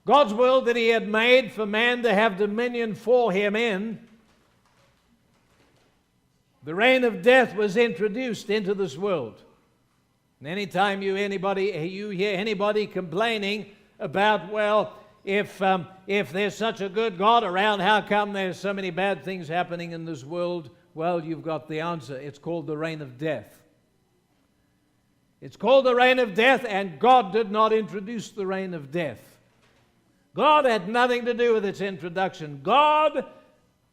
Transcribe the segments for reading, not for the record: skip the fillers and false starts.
God's world that He had made for man to have dominion for Him in, the reign of death was introduced into this world. And anytime you hear anybody complaining about, well, if there's such a good God around, how come there's so many bad things happening in this world? Well, you've got the answer. It's called the reign of death. It's called the reign of death, and God did not introduce the reign of death. God had nothing to do with its introduction. God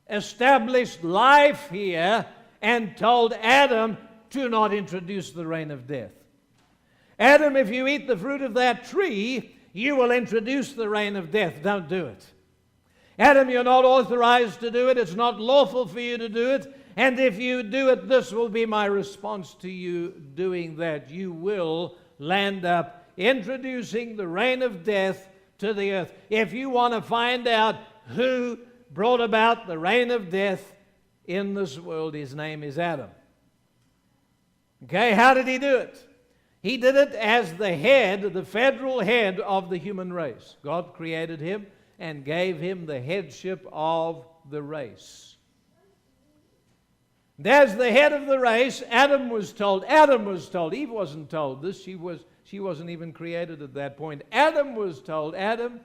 established life here and told Adam to not introduce the reign of death. Adam, if you eat the fruit of that tree, you will introduce the reign of death. Don't do it. Adam, you're not authorized to do it. It's not lawful for you to do it. And if you do it, this will be my response to you doing that. You will land up introducing the reign of death to the earth. If you want to find out who brought about the reign of death in this world, his name is Adam. Okay, how did he do it? He did it as the head, the federal head of the human race. God created him and gave him the headship of the race. And as the head of the race, Adam was told, Eve wasn't told this, she wasn't even created at that point. Adam was told, Adam,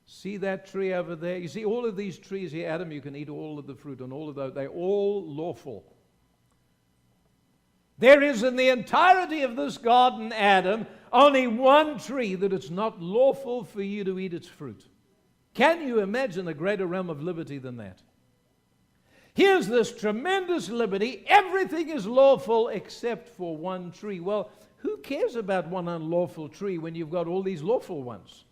see that tree over there? You see all of these trees here, Adam, you can eat all of the fruit on all of those. They're all lawful. There is in the entirety of this garden, Adam, only one tree that it's not lawful for you to eat its fruit. Can you imagine a greater realm of liberty than that? Here's this tremendous liberty. Everything is lawful except for one tree. Well, who cares about one unlawful tree when you've got all these lawful ones?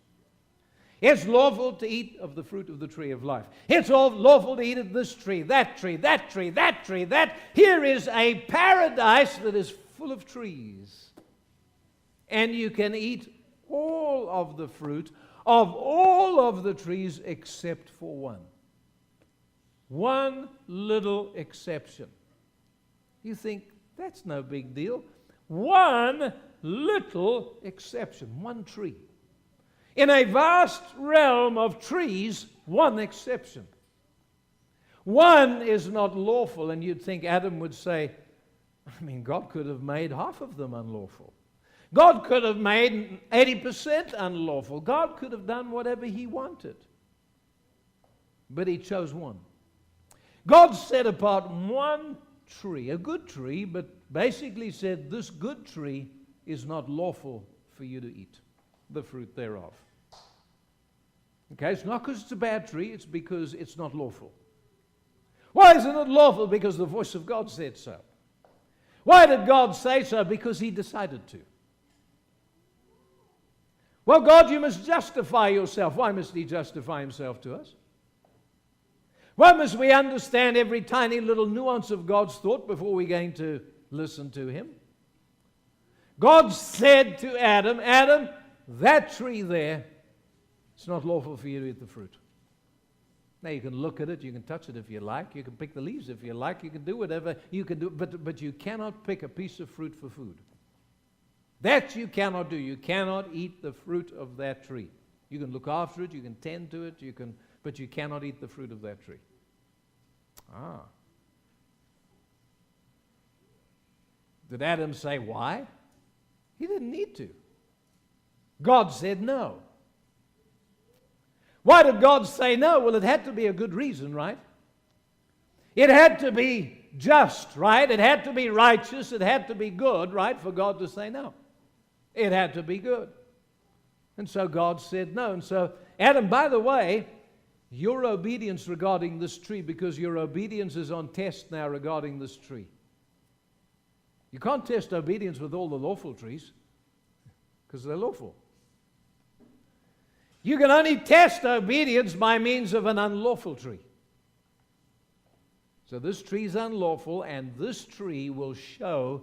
It's lawful to eat of the fruit of the tree of life. It's all lawful to eat of this tree, that tree, that tree, that tree, that. Here is a paradise that is full of trees. And you can eat all of the fruit of all of the trees except for one. One little exception. You think, that's no big deal. One little exception, one tree. In a vast realm of trees, one exception. One is not lawful, and you'd think Adam would say, God could have made half of them unlawful. God could have made 80% unlawful. God could have done whatever He wanted. But He chose one. God set apart one tree, a good tree, but basically said, this good tree is not lawful for you to eat the fruit thereof. Okay, it's not because it's a bad tree, it's because it's not lawful. Why isn't it lawful? Because the voice of God said so. Why did God say so? Because He decided to. Well, God, you must justify yourself. Why must He justify Himself to us? Why must we understand every tiny little nuance of God's thought before we're going to listen to Him? God said to Adam, Adam, that tree there, it's not lawful for you to eat the fruit. Now you can look at it, you can touch it if you like, you can pick the leaves if you like, you can do whatever you can do, but you cannot pick a piece of fruit for food. That you cannot do. You cannot eat the fruit of that tree. You can look after it, you can tend to it, but you cannot eat the fruit of that tree. Did Adam say why? He didn't need to. God said no. Why did God say no? Well, it had to be a good reason, right? It had to be just, right? It had to be righteous. It had to be good, right, for God to say no. It had to be good. And so God said no. And so, Adam, by the way, your obedience regarding this tree, because your obedience is on test now regarding this tree. You can't test obedience with all the lawful trees, because they're lawful. You can only test obedience by means of an unlawful tree. So this tree is unlawful, and this tree will show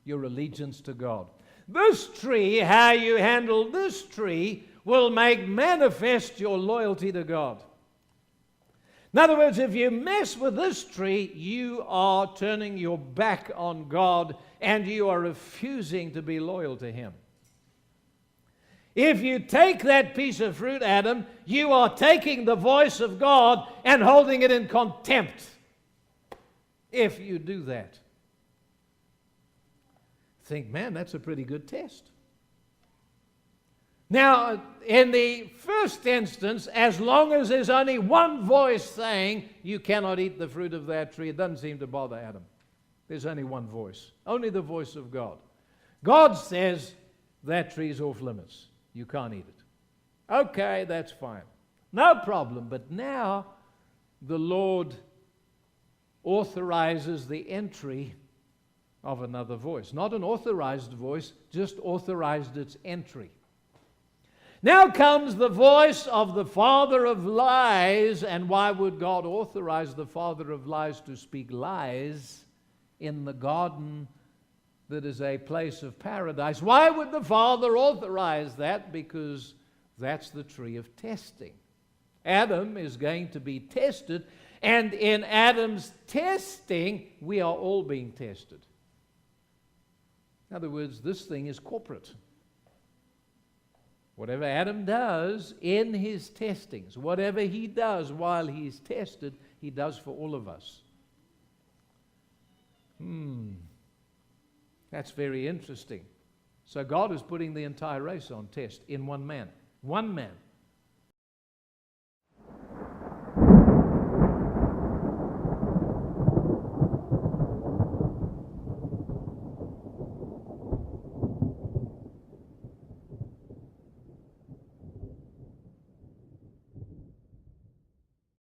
your allegiance to God. This tree, how you handle this tree, will make manifest your loyalty to God. In other words, if you mess with this tree, you are turning your back on God and you are refusing to be loyal to Him. If you take that piece of fruit, Adam, you are taking the voice of God and holding it in contempt. If you do that. Think, man, that's a pretty good test. Now, in the first instance, as long as there's only one voice saying, you cannot eat the fruit of that tree, it doesn't seem to bother Adam. There's only one voice, only the voice of God. God says, that tree's off limits. You can't eat it. Okay, that's fine. No problem. But now, the Lord authorizes the entry of another voice. Not an authorized voice, just authorized its entry. Now comes the voice of the father of lies. And why would God authorize the father of lies to speak lies in the garden that is a place of paradise? Why would the father authorize that? Because that's the tree of testing. Adam is going to be tested, and in Adam's testing, we are all being tested. In other words, this thing is corporate. Whatever Adam does in his testings, whatever he does while he's tested, he does for all of us. That's very interesting. So God is putting the entire race on test in one man. One man.